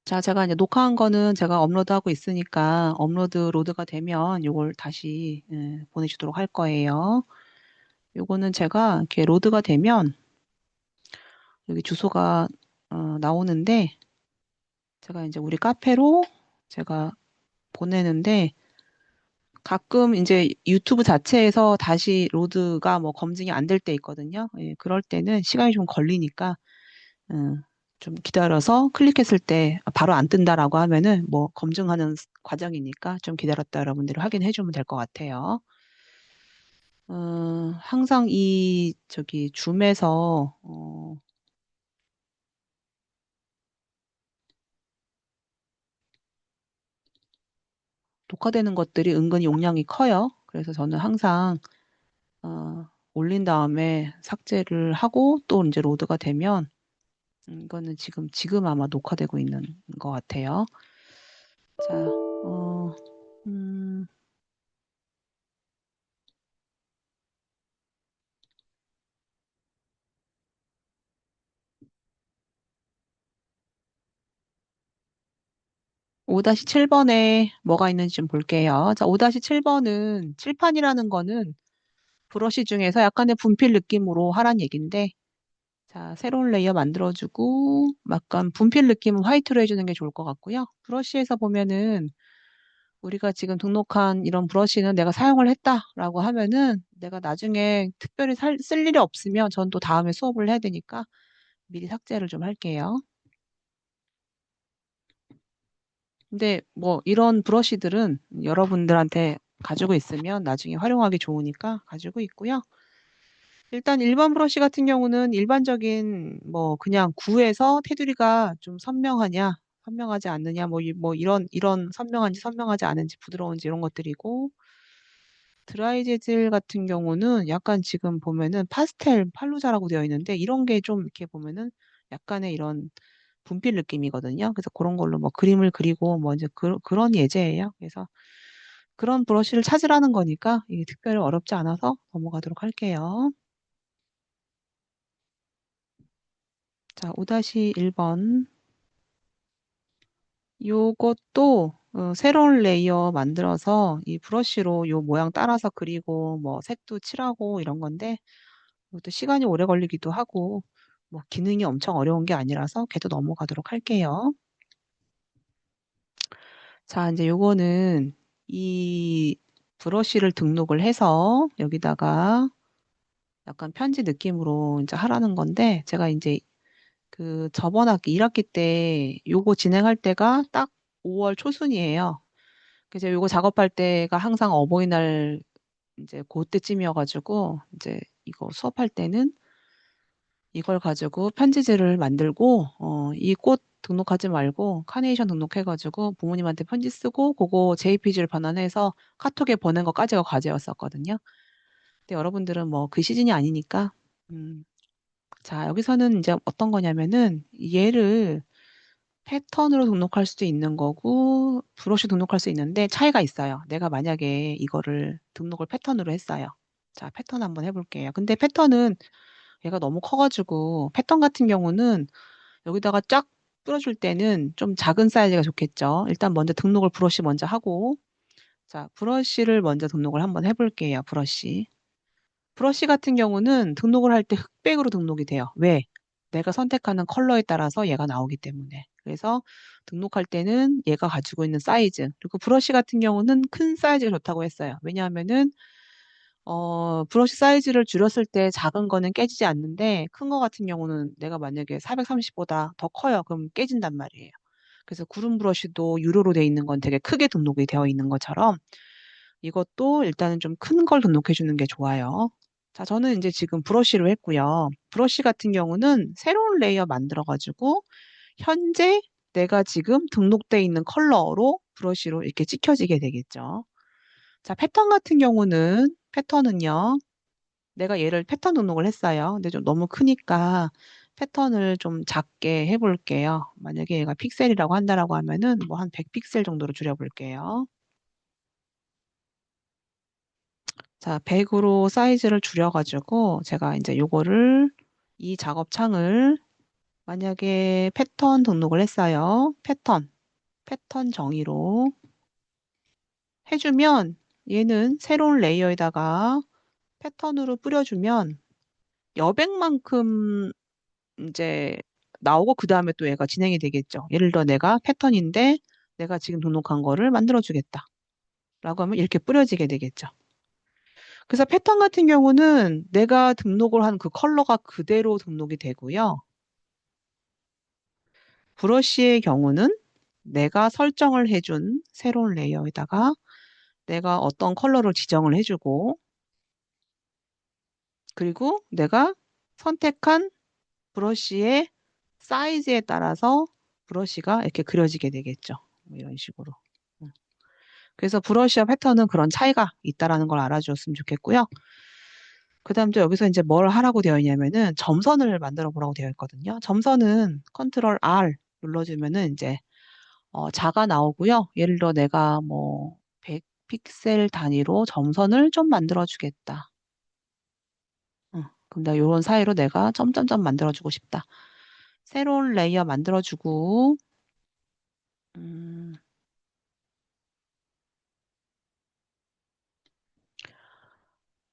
자, 제가 이제 녹화한 거는 제가 업로드하고 있으니까 로드가 되면 요걸 다시 보내주도록 할 거예요. 요거는 제가 이렇게 로드가 되면 여기 주소가 나오는데 제가 이제 우리 카페로 제가 보내는데 가끔 이제 유튜브 자체에서 다시 로드가 뭐 검증이 안 될 때 있거든요. 예, 그럴 때는 시간이 좀 걸리니까 좀 기다려서 클릭했을 때 바로 안 뜬다라고 하면은 뭐 검증하는 과정이니까 좀 기다렸다 여러분들이 확인해 주면 될 것 같아요. 항상 저기 줌에서 녹화되는 것들이 은근히 용량이 커요. 그래서 저는 항상 올린 다음에 삭제를 하고 또 이제 로드가 되면 이거는 지금 아마 녹화되고 있는 것 같아요. 자, 어, 음, 5-7번에 뭐가 있는지 좀 볼게요. 자, 5-7번은 칠판이라는 거는 브러쉬 중에서 약간의 분필 느낌으로 하란 얘긴데, 자, 새로운 레이어 만들어주고, 약간 분필 느낌은 화이트로 해주는 게 좋을 것 같고요. 브러쉬에서 보면은 우리가 지금 등록한 이런 브러쉬는 내가 사용을 했다라고 하면은 내가 나중에 특별히 쓸 일이 없으면 전 또 다음에 수업을 해야 되니까 미리 삭제를 좀 할게요. 근데 뭐 이런 브러쉬들은 여러분들한테 가지고 있으면 나중에 활용하기 좋으니까 가지고 있고요. 일단 일반 브러쉬 같은 경우는 일반적인 뭐 그냥 구에서 테두리가 좀 선명하냐, 선명하지 않느냐, 뭐 이런 선명한지 선명하지 않은지 부드러운지 이런 것들이고 드라이 재질 같은 경우는 약간 지금 보면은 파스텔 팔로자라고 되어 있는데 이런 게 좀 이렇게 보면은 약간의 이런 분필 느낌이거든요. 그래서 그런 걸로 뭐 그림을 그리고 뭐 이제 그런 예제예요. 그래서 그런 브러쉬를 찾으라는 거니까 이게 특별히 어렵지 않아서 넘어가도록 할게요. 자, 5-1번. 요것도 새로운 레이어 만들어서 이 브러쉬로 요 모양 따라서 그리고 뭐 색도 칠하고 이런 건데 이것도 시간이 오래 걸리기도 하고 뭐 기능이 엄청 어려운 게 아니라서 걔도 넘어가도록 할게요. 자, 이제 요거는 이 브러쉬를 등록을 해서 여기다가 약간 편지 느낌으로 이제 하라는 건데 제가 이제 그 저번 학기 1학기 때 요거 진행할 때가 딱 5월 초순이에요. 그래서 요거 작업할 때가 항상 어버이날 이제 그때쯤이어가지고 이제 이거 수업할 때는 이걸 가지고 편지지를 만들고 이 꽃 등록하지 말고 카네이션 등록해가지고 부모님한테 편지 쓰고 그거 JPG를 변환해서 카톡에 보낸 것까지가 과제였었거든요. 근데 여러분들은 뭐 그 시즌이 아니니까 자 여기서는 이제 어떤 거냐면은 얘를 패턴으로 등록할 수도 있는 거고 브러쉬 등록할 수 있는데 차이가 있어요. 내가 만약에 이거를 등록을 패턴으로 했어요. 자 패턴 한번 해볼게요. 근데 패턴은 얘가 너무 커가지고 패턴 같은 경우는 여기다가 쫙 뿌려줄 때는 좀 작은 사이즈가 좋겠죠. 일단 먼저 등록을 브러쉬 먼저 하고 자 브러쉬를 먼저 등록을 한번 해볼게요. 브러쉬. 브러쉬 같은 경우는 등록을 할 때 흑백으로 등록이 돼요. 왜? 내가 선택하는 컬러에 따라서 얘가 나오기 때문에. 그래서 등록할 때는 얘가 가지고 있는 사이즈. 그리고 브러쉬 같은 경우는 큰 사이즈가 좋다고 했어요. 왜냐하면은 브러쉬 사이즈를 줄였을 때 작은 거는 깨지지 않는데 큰 거 같은 경우는 내가 만약에 430보다 더 커요. 그럼 깨진단 말이에요. 그래서 구름 브러쉬도 유로로 돼 있는 건 되게 크게 등록이 되어 있는 것처럼 이것도 일단은 좀 큰 걸 등록해 주는 게 좋아요. 자, 저는 이제 지금 브러쉬로 했고요. 브러쉬 같은 경우는 새로운 레이어 만들어가지고 현재 내가 지금 등록돼 있는 컬러로 브러쉬로 이렇게 찍혀지게 되겠죠. 자, 패턴은요. 내가 얘를 패턴 등록을 했어요. 근데 좀 너무 크니까 패턴을 좀 작게 해볼게요. 만약에 얘가 픽셀이라고 한다라고 하면은 뭐 한 100픽셀 정도로 줄여볼게요. 자, 100으로 사이즈를 줄여가지고 제가 이제 요거를 이 작업 창을 만약에 패턴 등록을 했어요. 패턴 정의로 해주면 얘는 새로운 레이어에다가 패턴으로 뿌려주면 여백만큼 이제 나오고 그 다음에 또 얘가 진행이 되겠죠. 예를 들어 내가 패턴인데 내가 지금 등록한 거를 만들어주겠다. 라고 하면 이렇게 뿌려지게 되겠죠. 그래서 패턴 같은 경우는 내가 등록을 한 그 컬러가 그대로 등록이 되고요. 브러쉬의 경우는 내가 설정을 해준 새로운 레이어에다가 내가 어떤 컬러를 지정을 해주고 그리고 내가 선택한 브러쉬의 사이즈에 따라서 브러쉬가 이렇게 그려지게 되겠죠. 뭐 이런 식으로. 음. 그래서 브러쉬와 패턴은 그런 차이가 있다라는 걸 알아주었으면 좋겠고요. 그 다음 또 여기서 이제 뭘 하라고 되어 있냐면은 점선을 만들어 보라고 되어 있거든요. 점선은 컨트롤 R 눌러주면은 이제 자가 나오고요. 예를 들어 내가 뭐 100 픽셀 단위로 점선을 좀 만들어 주겠다. 그럼 내가 요런 사이로 내가 점점점 만들어 주고 싶다. 새로운 레이어 만들어 주고 음,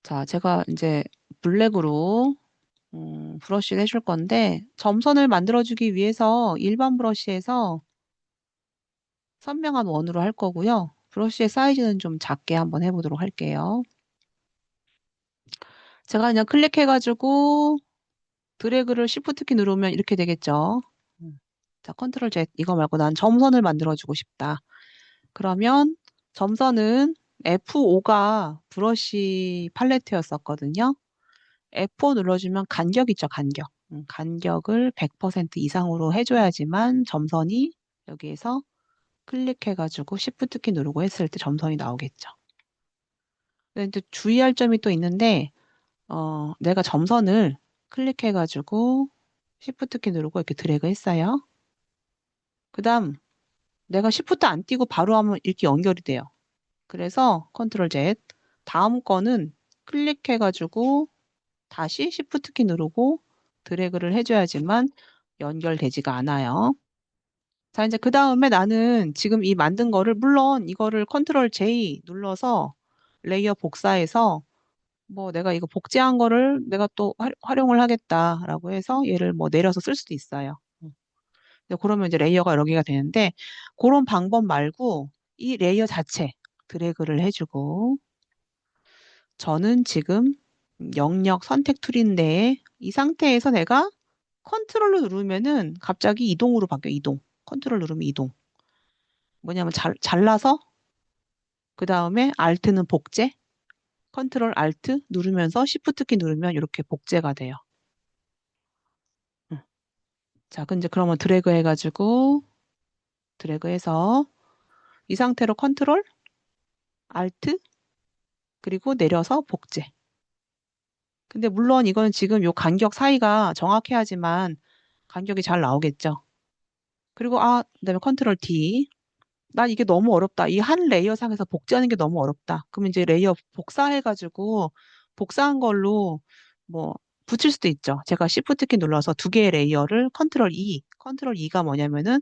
자, 제가 이제 블랙으로 브러쉬를 해줄 건데 점선을 만들어주기 위해서 일반 브러쉬에서 선명한 원으로 할 거고요. 브러쉬의 사이즈는 좀 작게 한번 해보도록 할게요. 제가 그냥 클릭해가지고 드래그를 Shift 키 누르면 이렇게 되겠죠. 자, 컨트롤 Z 이거 말고 난 점선을 만들어주고 싶다. 그러면 점선은 F5가 브러쉬 팔레트였었거든요. F5 눌러주면 간격 있죠, 간격. 간격을 100% 이상으로 해줘야지만 점선이 여기에서 클릭해가지고 Shift 키 누르고 했을 때 점선이 나오겠죠. 근데 이제 주의할 점이 또 있는데, 내가 점선을 클릭해가지고 Shift 키 누르고 이렇게 드래그 했어요. 그 다음, 내가 Shift 안 띄고 바로 하면 이렇게 연결이 돼요. 그래서 컨트롤 Z. 다음 거는 클릭해가지고 다시 Shift 키 누르고 드래그를 해줘야지만 연결되지가 않아요. 자, 이제 그 다음에 나는 지금 이 만든 거를, 물론 이거를 컨트롤 J 눌러서 레이어 복사해서 뭐 내가 이거 복제한 거를 내가 또 활용을 하겠다라고 해서 얘를 뭐 내려서 쓸 수도 있어요. 근데 그러면 이제 레이어가 여러 개가 되는데 그런 방법 말고 이 레이어 자체 드래그를 해주고 저는 지금 영역 선택 툴인데 이 상태에서 내가 컨트롤로 누르면은 갑자기 이동으로 바뀌어 이동. 컨트롤 누르면 이동. 뭐냐면 잘라서 그 다음에 Alt는 복제. 컨트롤 Alt 누르면서 Shift 키 누르면 이렇게 복제가 돼요. 응. 자, 근데 그러면 드래그 해가지고 드래그해서 이 상태로 컨트롤 Alt 그리고 내려서 복제. 근데 물론 이거는 지금 요 간격 사이가 정확해야지만 간격이 잘 나오겠죠. 그리고 그다음에 컨트롤 D. 난 이게 너무 어렵다. 이 한 레이어 상에서 복제하는 게 너무 어렵다. 그러면 이제 레이어 복사해가지고 복사한 걸로 뭐 붙일 수도 있죠. 제가 Shift 키 눌러서 두 개의 레이어를 컨트롤 E. 컨트롤 E가 뭐냐면은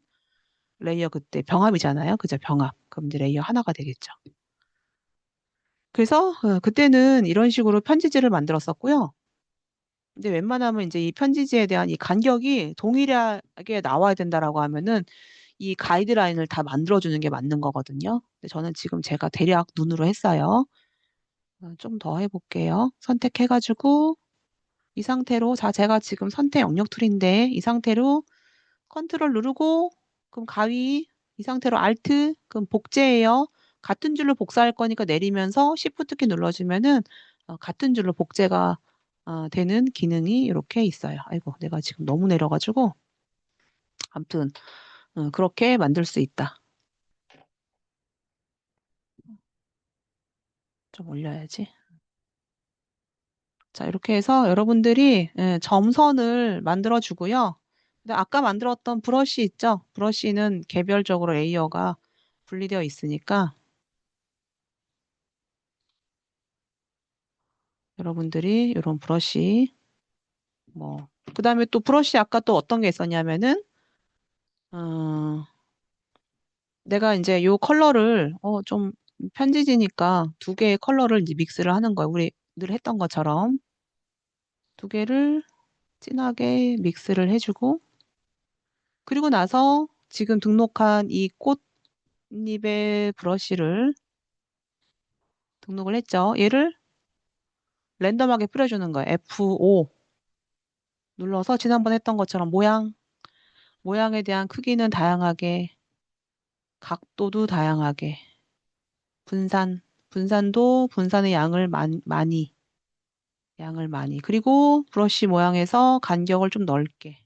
레이어 그때 병합이잖아요. 그죠? 병합. 그럼 이제 레이어 하나가 되겠죠. 그래서 그때는 이런 식으로 편지지를 만들었었고요. 근데 웬만하면 이제 이 편지지에 대한 이 간격이 동일하게 나와야 된다라고 하면은 이 가이드라인을 다 만들어주는 게 맞는 거거든요. 근데 저는 지금 제가 대략 눈으로 했어요. 좀 더 해볼게요. 선택해가지고 이 상태로 자 제가 지금 선택 영역 툴인데 이 상태로 컨트롤 누르고 그럼 가위 이 상태로 Alt 그럼 복제해요. 같은 줄로 복사할 거니까 내리면서 Shift 키 눌러주면은 같은 줄로 복제가 되는 기능이 이렇게 있어요. 아이고 내가 지금 너무 내려가지고 아무튼 그렇게 만들 수 있다. 좀 올려야지. 자, 이렇게 해서 여러분들이 점선을 만들어 주고요. 근데 아까 만들었던 브러쉬 있죠? 브러쉬는 개별적으로 레이어가 분리되어 있으니까 여러분들이 이런 브러쉬 뭐, 그 다음에 또 브러쉬 아까 또 어떤 게 있었냐면은, 어, 내가 이제 요 컬러를, 좀 편지지니까 두 개의 컬러를 이제 믹스를 하는 거야. 우리 늘 했던 것처럼. 두 개를 진하게 믹스를 해주고, 그리고 나서 지금 등록한 이 꽃잎의 브러쉬를 등록을 했죠. 얘를 랜덤하게 뿌려주는 거예요. F5 눌러서 지난번 했던 것처럼 모양에 대한 크기는 다양하게, 각도도 다양하게, 분산도 분산의 양을 많이. 그리고 브러쉬 모양에서 간격을 좀 넓게.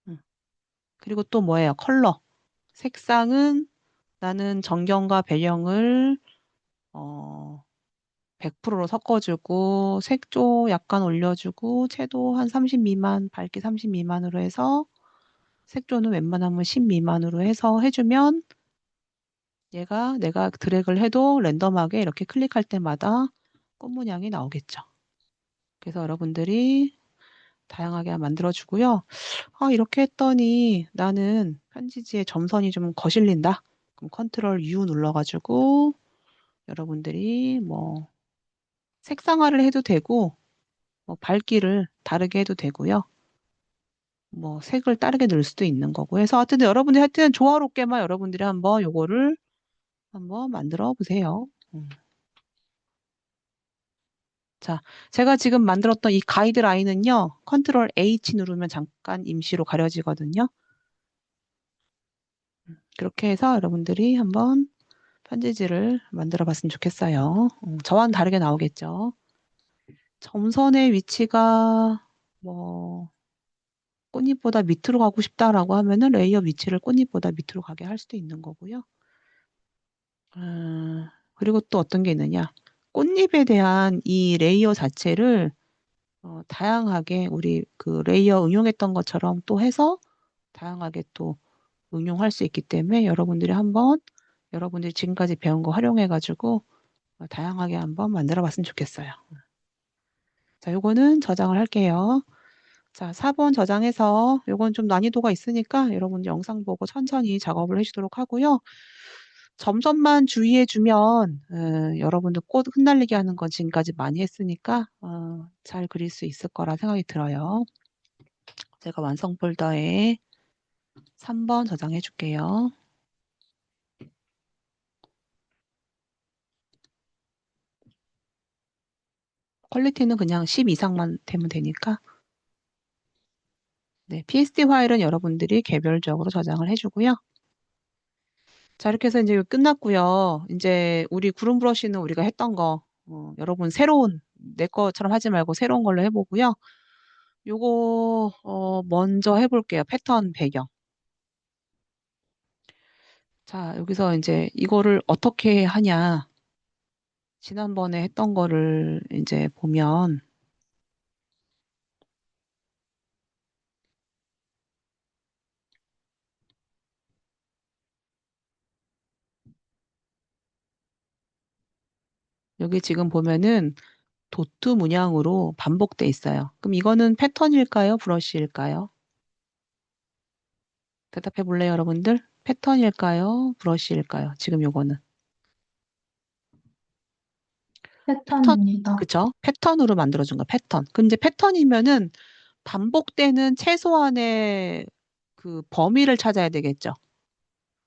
음. 그리고 또 뭐예요? 컬러. 색상은 나는 정경과 배경을 어, 100%로 섞어주고 색조 약간 올려주고 채도 한 30 미만, 밝기 30 미만으로 해서 색조는 웬만하면 10 미만으로 해서 해주면 얘가 내가 드래그를 해도 랜덤하게 이렇게 클릭할 때마다 꽃 문양이 나오겠죠. 그래서 여러분들이 다양하게 만들어주고요. 아, 이렇게 했더니 나는 편지지에 점선이 좀 거슬린다. 그럼 컨트롤 U 눌러가지고 여러분들이 뭐 색상화를 해도 되고 뭐 밝기를 다르게 해도 되고요. 뭐 색을 다르게 넣을 수도 있는 거고 해서 하여튼 여러분들이 하여튼 조화롭게만 여러분들이 한번 요거를 한번 만들어 보세요. 자, 제가 지금 만들었던 이 가이드라인은요, 컨트롤 H 누르면 잠깐 임시로 가려지거든요. 그렇게 해서 여러분들이 한번 편지지를 만들어 봤으면 좋겠어요. 저와는 다르게 나오겠죠. 점선의 위치가 뭐 꽃잎보다 밑으로 가고 싶다라고 하면은 레이어 위치를 꽃잎보다 밑으로 가게 할 수도 있는 거고요. 그리고 또 어떤 게 있느냐. 꽃잎에 대한 이 레이어 자체를 다양하게 우리 그 레이어 응용했던 것처럼 또 해서 다양하게 또 응용할 수 있기 때문에 여러분들이 한번 여러분들이 지금까지 배운 거 활용해가지고 다양하게 한번 만들어 봤으면 좋겠어요. 자, 요거는 저장을 할게요. 자, 4번 저장해서 요건 좀 난이도가 있으니까 여러분 영상 보고 천천히 작업을 해주도록 하고요. 점선만 주의해주면 여러분들 꽃 흩날리게 하는 건 지금까지 많이 했으니까 잘 그릴 수 있을 거라 생각이 들어요. 제가 완성 폴더에 3번 저장해 줄게요. 퀄리티는 그냥 10 이상만 되면 되니까. 네, PSD 파일은 여러분들이 개별적으로 저장을 해주고요. 자, 이렇게 해서 이제 끝났고요. 이제 우리 구름 브러쉬는 우리가 했던 거, 여러분 새로운, 내 것처럼 하지 말고 새로운 걸로 해보고요. 요거, 먼저 해볼게요. 패턴 배경. 자, 여기서 이제 이거를 어떻게 하냐. 지난번에 했던 거를 이제 보면, 여기 지금 보면은 도트 문양으로 반복돼 있어요. 그럼 이거는 패턴일까요? 브러쉬일까요? 대답해 볼래요, 여러분들? 패턴일까요? 브러쉬일까요? 지금 요거는. 패턴, 패턴입니다. 그쵸? 패턴으로 만들어준 거, 패턴. 근데 패턴이면은 반복되는 최소한의 그 범위를 찾아야 되겠죠.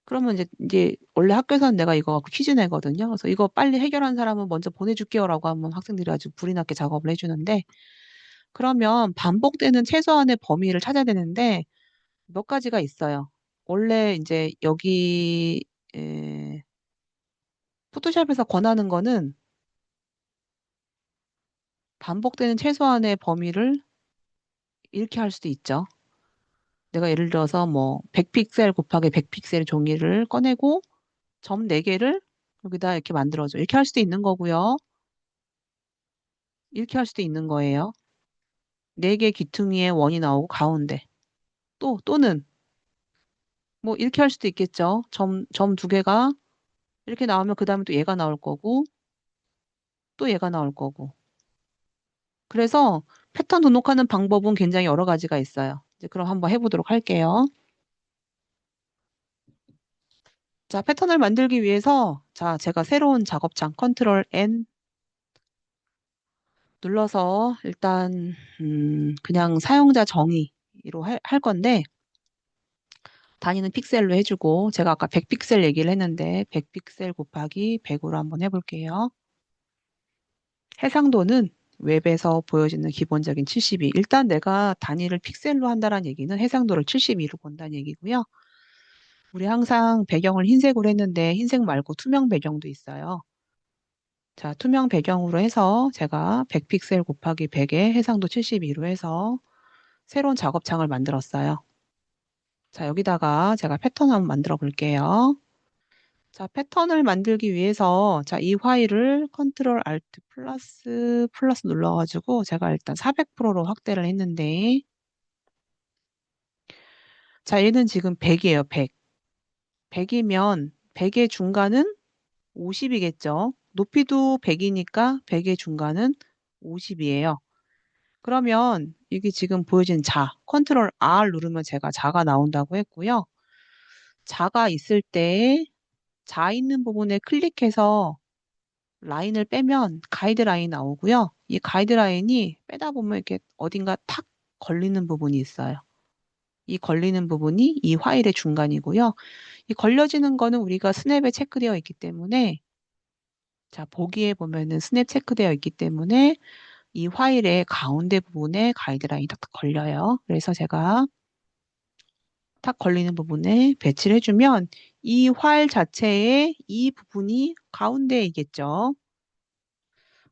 그러면 이제 원래 학교에서는 내가 이거 갖고 퀴즈 내거든요. 그래서 이거 빨리 해결한 사람은 먼저 보내줄게요라고 하면 학생들이 아주 불이 나게 작업을 해주는데 그러면 반복되는 최소한의 범위를 찾아야 되는데 몇 가지가 있어요. 원래 이제 여기 포토샵에서 권하는 거는 반복되는 최소한의 범위를 이렇게 할 수도 있죠. 내가 예를 들어서 뭐 100픽셀 곱하기 100픽셀 종이를 꺼내고 점 4개를 여기다 이렇게 만들어줘. 이렇게 할 수도 있는 거고요. 이렇게 할 수도 있는 거예요. 4개 귀퉁이에 원이 나오고 가운데. 또는 뭐 이렇게 할 수도 있겠죠. 점 2개가 이렇게 나오면 그 다음에 또 얘가 나올 거고 또 얘가 나올 거고. 그래서 패턴 등록하는 방법은 굉장히 여러 가지가 있어요. 이제 그럼 한번 해보도록 할게요. 자, 패턴을 만들기 위해서, 자, 제가 새로운 작업창 컨트롤 N 눌러서 일단, 그냥 사용자 정의로 할 건데, 단위는 픽셀로 해주고, 제가 아까 100픽셀 얘기를 했는데, 100픽셀 곱하기 100으로 한번 해볼게요. 해상도는 웹에서 보여지는 기본적인 72. 일단 내가 단위를 픽셀로 한다는 얘기는 해상도를 72로 본다는 얘기고요. 우리 항상 배경을 흰색으로 했는데 흰색 말고 투명 배경도 있어요. 자, 투명 배경으로 해서 제가 100픽셀 곱하기 100에 해상도 72로 해서 새로운 작업창을 만들었어요. 자, 여기다가 제가 패턴 한번 만들어 볼게요. 자, 패턴을 만들기 위해서 자, 이 파일을 컨트롤 알트 플러스 눌러가지고 제가 일단 400%로 확대를 했는데 자, 얘는 지금 100이에요, 100. 100이면 100의 중간은 50이겠죠. 높이도 100이니까 100의 중간은 50이에요. 그러면 이게 지금 보여진 컨트롤 R 누르면 제가 자가 나온다고 했고요. 자가 있을 때 자 있는 부분에 클릭해서 라인을 빼면 가이드라인 나오고요. 이 가이드라인이 빼다 보면 이렇게 어딘가 탁 걸리는 부분이 있어요. 이 걸리는 부분이 이 파일의 중간이고요. 이 걸려지는 거는 우리가 스냅에 체크되어 있기 때문에 자, 보기에 보면은 스냅 체크되어 있기 때문에 이 파일의 가운데 부분에 가이드라인이 딱 걸려요. 그래서 제가 탁 걸리는 부분에 배치를 해주면 이 파일 자체의 이 부분이 가운데에 있겠죠.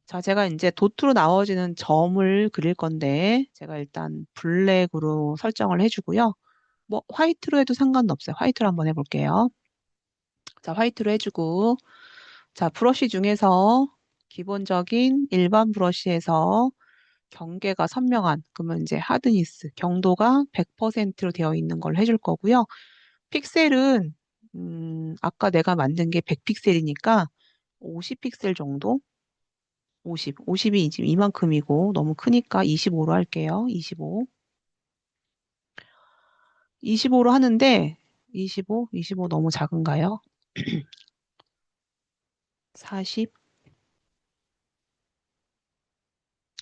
자, 제가 이제 도트로 나와지는 점을 그릴 건데 제가 일단 블랙으로 설정을 해주고요. 뭐 화이트로 해도 상관없어요. 화이트로 한번 해볼게요. 자, 화이트로 해주고 자, 브러쉬 중에서 기본적인 일반 브러쉬에서 경계가 선명한 그러면 이제 하드니스 경도가 100%로 되어 있는 걸 해줄 거고요. 픽셀은 아까 내가 만든 게 100픽셀이니까 50픽셀 정도 50이 지금 이만큼이고 너무 크니까 25로 할게요. 25로 하는데 25 너무 작은가요? 40,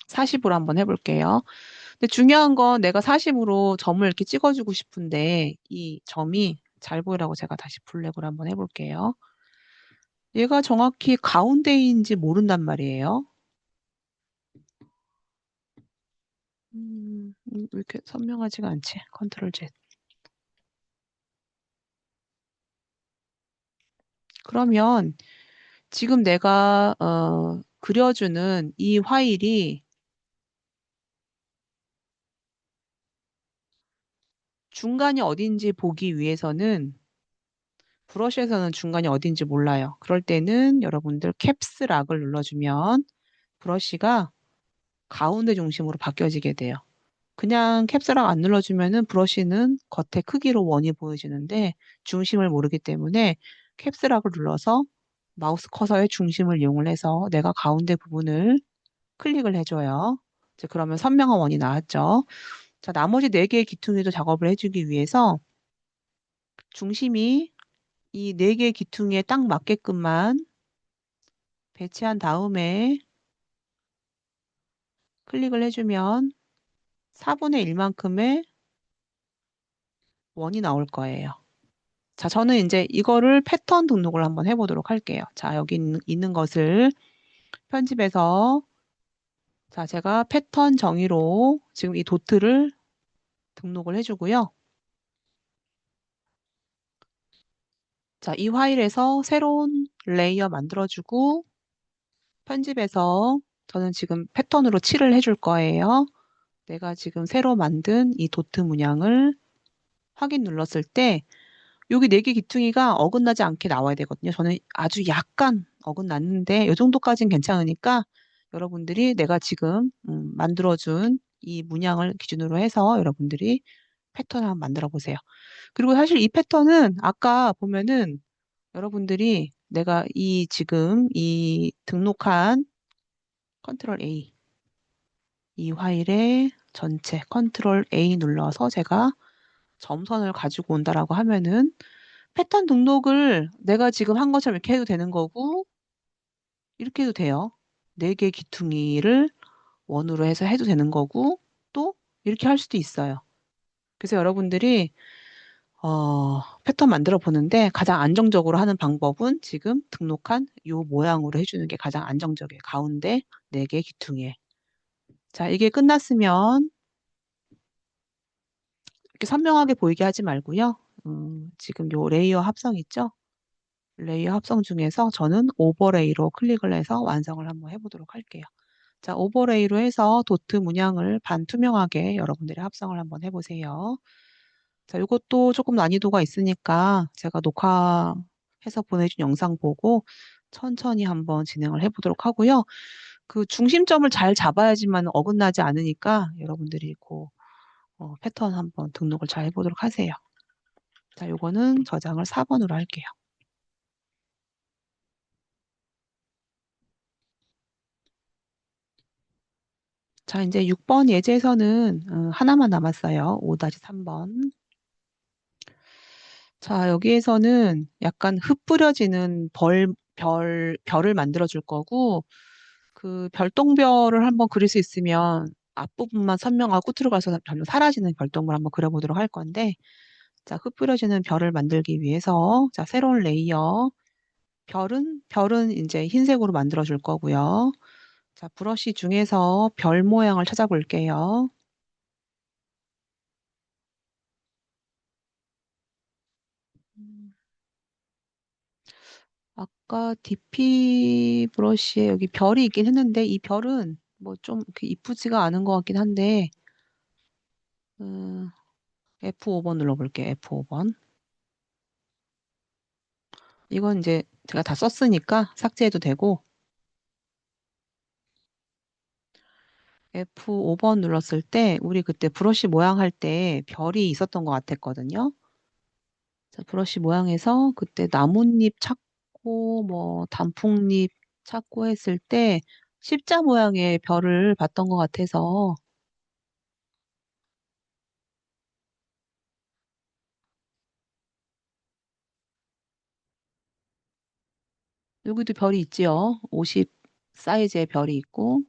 40으로 한번 해볼게요. 근데 중요한 건 내가 40으로 점을 이렇게 찍어주고 싶은데 이 점이 잘 보이라고 제가 다시 블랙으로 한번 해볼게요. 얘가 정확히 가운데인지 모른단 말이에요. 왜 이렇게 선명하지가 않지? 컨트롤 Z. 그러면 지금 내가 그려주는 이 파일이 중간이 어딘지 보기 위해서는 브러쉬에서는 중간이 어딘지 몰라요. 그럴 때는 여러분들 캡스락을 눌러주면 브러쉬가 가운데 중심으로 바뀌어지게 돼요. 그냥 캡스락 안 눌러주면은 브러쉬는 겉에 크기로 원이 보여지는데 중심을 모르기 때문에 캡스락을 눌러서 마우스 커서의 중심을 이용을 해서 내가 가운데 부분을 클릭을 해줘요. 이제 그러면 선명한 원이 나왔죠. 자, 나머지 4개의 기퉁이도 작업을 해주기 위해서 중심이 이 4개의 기퉁에 딱 맞게끔만 배치한 다음에 클릭을 해주면 4분의 1만큼의 원이 나올 거예요. 자, 저는 이제 이거를 패턴 등록을 한번 해보도록 할게요. 자, 여기 있는 것을 편집해서 자, 제가 패턴 정의로 지금 이 도트를 등록을 해주고요. 자, 이 파일에서 새로운 레이어 만들어주고 편집해서 저는 지금 패턴으로 칠을 해줄 거예요. 내가 지금 새로 만든 이 도트 문양을 확인 눌렀을 때 여기 4개 기퉁이가 어긋나지 않게 나와야 되거든요. 저는 아주 약간 어긋났는데 이 정도까지는 괜찮으니까 여러분들이 내가 지금 만들어준 이 문양을 기준으로 해서 여러분들이 패턴을 한번 만들어 보세요. 그리고 사실 이 패턴은 아까 보면은 여러분들이 내가 이 지금 이 등록한 컨트롤 A 이 파일에 전체 컨트롤 A 눌러서 제가 점선을 가지고 온다라고 하면은 패턴 등록을 내가 지금 한 것처럼 이렇게 해도 되는 거고 이렇게 해도 돼요. 4개 기퉁이를 원으로 해서 해도 되는 거고 또 이렇게 할 수도 있어요. 그래서 여러분들이 패턴 만들어 보는데 가장 안정적으로 하는 방법은 지금 등록한 이 모양으로 해주는 게 가장 안정적이에요. 가운데 4개 기퉁이에. 자, 이게 끝났으면 이렇게 선명하게 보이게 하지 말고요. 지금 요 레이어 합성 있죠? 레이어 합성 중에서 저는 오버레이로 클릭을 해서 완성을 한번 해보도록 할게요. 자, 오버레이로 해서 도트 문양을 반투명하게 여러분들이 합성을 한번 해보세요. 자, 이것도 조금 난이도가 있으니까 제가 녹화해서 보내준 영상 보고 천천히 한번 진행을 해보도록 하고요. 그 중심점을 잘 잡아야지만 어긋나지 않으니까 여러분들이 그 패턴 한번 등록을 잘 해보도록 하세요. 자, 요거는 저장을 4번으로 할게요. 자, 이제 6번 예제에서는 하나만 남았어요. 5-3번. 자, 여기에서는 약간 흩뿌려지는 별을 만들어 줄 거고, 그 별똥별을 한번 그릴 수 있으면 앞부분만 선명하고 끝으로 가서 별로 사라지는 별똥별 한번 그려보도록 할 건데, 자, 흩뿌려지는 별을 만들기 위해서, 자, 새로운 레이어, 별은 이제 흰색으로 만들어 줄 거고요. 자, 브러쉬 중에서 별 모양을 찾아볼게요. 음, 아까 DP 브러쉬에 여기 별이 있긴 했는데 이 별은 뭐 좀 이쁘지가 않은 것 같긴 한데 F5번 눌러볼게요. F5번. 이건 이제 제가 다 썼으니까 삭제해도 되고 F5번 눌렀을 때 우리 그때 브러쉬 모양 할 때 별이 있었던 것 같았거든요. 자, 브러쉬 모양에서 그때 나뭇잎 찾고 뭐 단풍잎 찾고 했을 때 십자 모양의 별을 봤던 것 같아서 여기도 별이 있지요. 50 사이즈의 별이 있고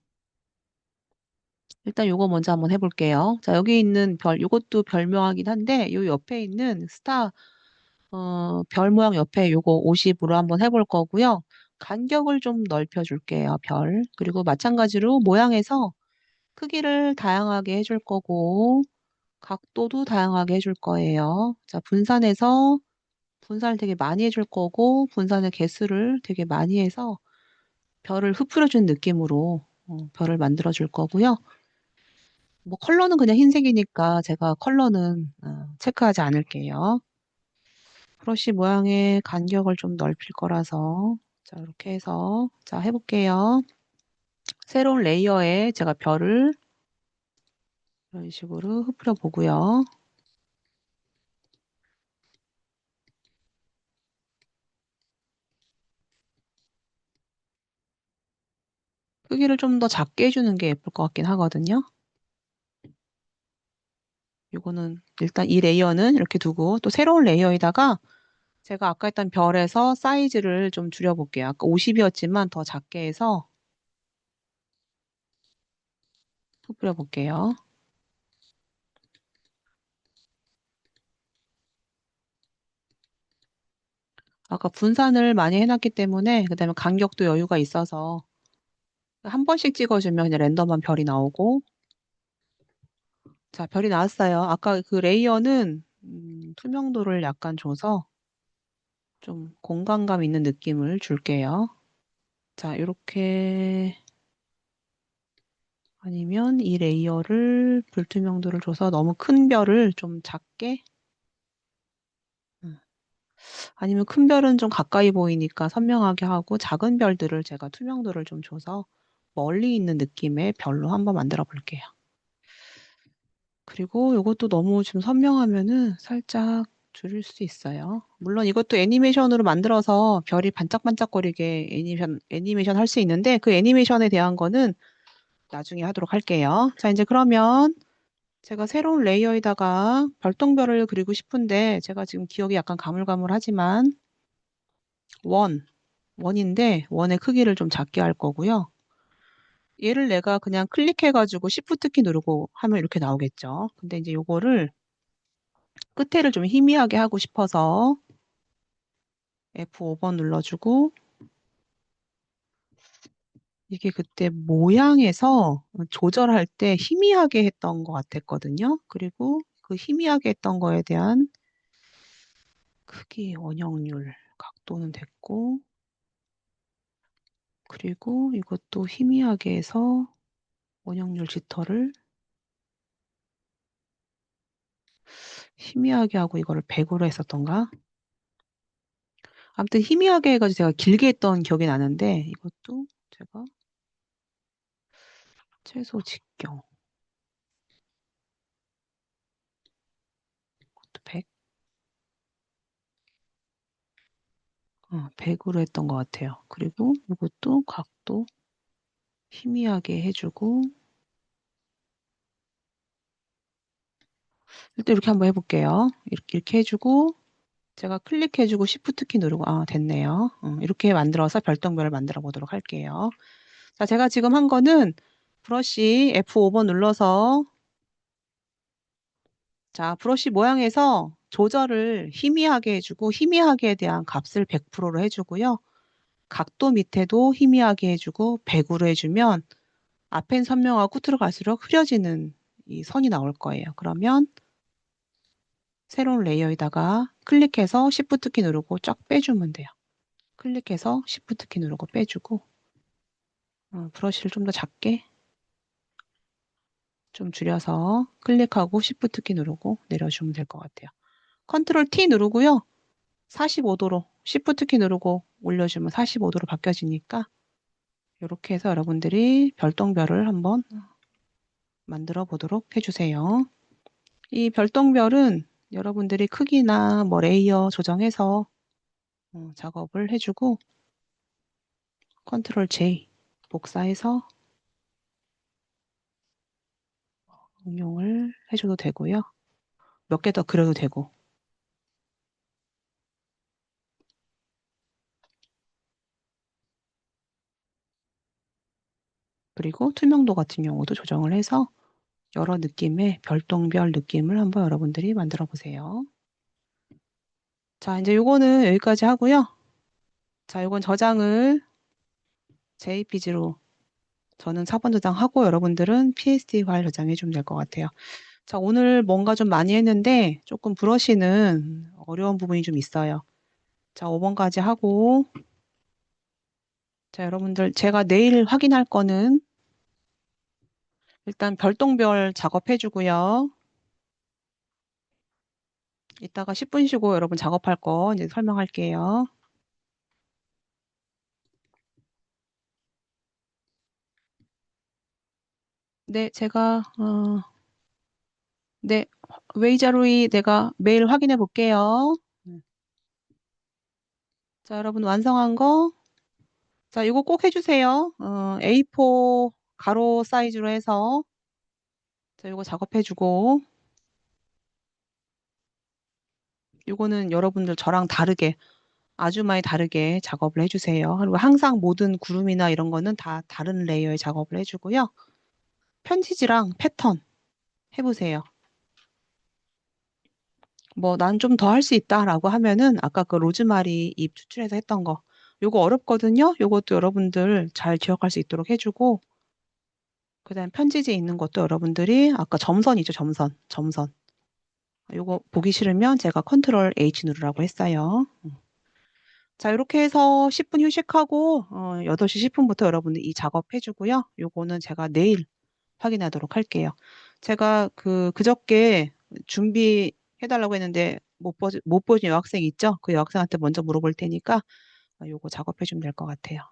일단 요거 먼저 한번 해볼게요. 자, 여기 있는 별, 요것도 별명하긴 한데 요 옆에 있는 스타 별 모양 옆에 요거 50으로 한번 해볼 거고요. 간격을 좀 넓혀 줄게요. 별. 그리고 마찬가지로 모양에서 크기를 다양하게 해줄 거고 각도도 다양하게 해줄 거예요. 자, 분산을 되게 많이 해줄 거고 분산의 개수를 되게 많이 해서 별을 흩뿌려준 느낌으로 별을 만들어 줄 거고요. 뭐 컬러는 그냥 흰색이니까 제가 컬러는 체크하지 않을게요. 브러쉬 모양의 간격을 좀 넓힐 거라서 자 이렇게 해서 자 해볼게요. 새로운 레이어에 제가 별을 이런 식으로 흩뿌려 보고요. 크기를 좀 더 작게 해주는 게 예쁠 것 같긴 하거든요. 이거는 일단 이 레이어는 이렇게 두고 또 새로운 레이어에다가 제가 아까 했던 별에서 사이즈를 좀 줄여볼게요. 아까 50이었지만 더 작게 해서 흩뿌려 볼게요. 아까 분산을 많이 해놨기 때문에 그다음에 간격도 여유가 있어서 한 번씩 찍어주면 그냥 랜덤한 별이 나오고 자 별이 나왔어요. 아까 그 레이어는 투명도를 약간 줘서 좀 공간감 있는 느낌을 줄게요. 자 이렇게 아니면 이 레이어를 불투명도를 줘서 너무 큰 별을 좀 작게 음, 아니면 큰 별은 좀 가까이 보이니까 선명하게 하고 작은 별들을 제가 투명도를 좀 줘서 멀리 있는 느낌의 별로 한번 만들어 볼게요. 그리고 이것도 너무 좀 선명하면은 살짝 줄일 수 있어요. 물론 이것도 애니메이션으로 만들어서 별이 반짝반짝거리게 애니메이션 할 수 있는데 그 애니메이션에 대한 거는 나중에 하도록 할게요. 자, 이제 그러면 제가 새로운 레이어에다가 별똥별을 그리고 싶은데 제가 지금 기억이 약간 가물가물하지만 원인데 원의 크기를 좀 작게 할 거고요. 얘를 내가 그냥 클릭해가지고 Shift 키 누르고 하면 이렇게 나오겠죠. 근데 이제 요거를 끝에를 좀 희미하게 하고 싶어서 F5번 눌러주고 이게 그때 모양에서 조절할 때 희미하게 했던 것 같았거든요. 그리고 그 희미하게 했던 거에 대한 크기, 원형률, 각도는 됐고 그리고 이것도 희미하게 해서 원형률 지터를 희미하게 하고 이거를 100으로 했었던가? 아무튼 희미하게 해가지고 제가 길게 했던 기억이 나는데 이것도 제가 최소 직경 이것도 100 100으로 했던 것 같아요. 그리고 이것도 각도 희미하게 해주고 일단 이렇게 한번 해볼게요. 이렇게 해주고 제가 클릭해주고 Shift 키 누르고 됐네요. 이렇게 만들어서 별똥별을 만들어 보도록 할게요. 자, 제가 지금 한 거는 브러쉬 F5번 눌러서 자, 브러쉬 모양에서 조절을 희미하게 해주고 희미하게에 대한 값을 100%로 해주고요. 각도 밑에도 희미하게 해주고 100으로 해주면 앞엔 선명하고 끝으로 갈수록 흐려지는 이 선이 나올 거예요. 그러면 새로운 레이어에다가 클릭해서 Shift 키 누르고 쫙 빼주면 돼요. 클릭해서 Shift 키 누르고 빼주고 브러쉬를 좀 더 작게 좀 줄여서 클릭하고 Shift 키 누르고 내려주면 될 것 같아요. 컨트롤 T 누르고요. 45도로 Shift 키 누르고 올려주면 45도로 바뀌어지니까 이렇게 해서 여러분들이 별똥별을 한번 만들어 보도록 해주세요. 이 별똥별은 여러분들이 크기나 뭐 레이어 조정해서 작업을 해주고 컨트롤 J 복사해서 응용을 해줘도 되고요. 몇 개 더 그려도 되고 그리고 투명도 같은 경우도 조정을 해서 여러 느낌의 별똥별 느낌을 한번 여러분들이 만들어 보세요. 자, 이제 요거는 여기까지 하고요. 자, 요건 저장을 JPG로 저는 4번 저장하고 여러분들은 PSD 파일 저장해 주면 될 것 같아요. 자, 오늘 뭔가 좀 많이 했는데 조금 브러쉬는 어려운 부분이 좀 있어요. 자, 5번까지 하고 자, 여러분들 제가 내일 확인할 거는 일단 별똥별 작업해 주고요. 이따가 10분 쉬고 여러분 작업할 거 이제 설명할게요. 네, 제가 네, 웨이 자료이 내가 메일 확인해 볼게요. 자, 여러분 완성한 거. 자, 이거 꼭 해주세요. A4 가로 사이즈로 해서 자, 이거 작업해주고 이거는 여러분들 저랑 다르게 아주 많이 다르게 작업을 해주세요. 그리고 항상 모든 구름이나 이런 거는 다 다른 레이어의 작업을 해주고요. 편지지랑 패턴 해보세요. 뭐 난 좀 더 할 수 있다라고 하면은 아까 그 로즈마리 잎 추출해서 했던 거 요거 어렵거든요. 요것도 여러분들 잘 기억할 수 있도록 해주고 그다음 편지지에 있는 것도 여러분들이 아까 점선 있죠, 점선. 요거 보기 싫으면 제가 컨트롤 H 누르라고 했어요. 자, 이렇게 해서 10분 휴식하고 8시 10분부터 여러분들 이 작업 해주고요. 요거는 제가 내일 확인하도록 할게요. 제가 그저께 준비해달라고 했는데 못 보신 여학생 있죠? 그 여학생한테 먼저 물어볼 테니까 요거 작업해주면 될 것 같아요.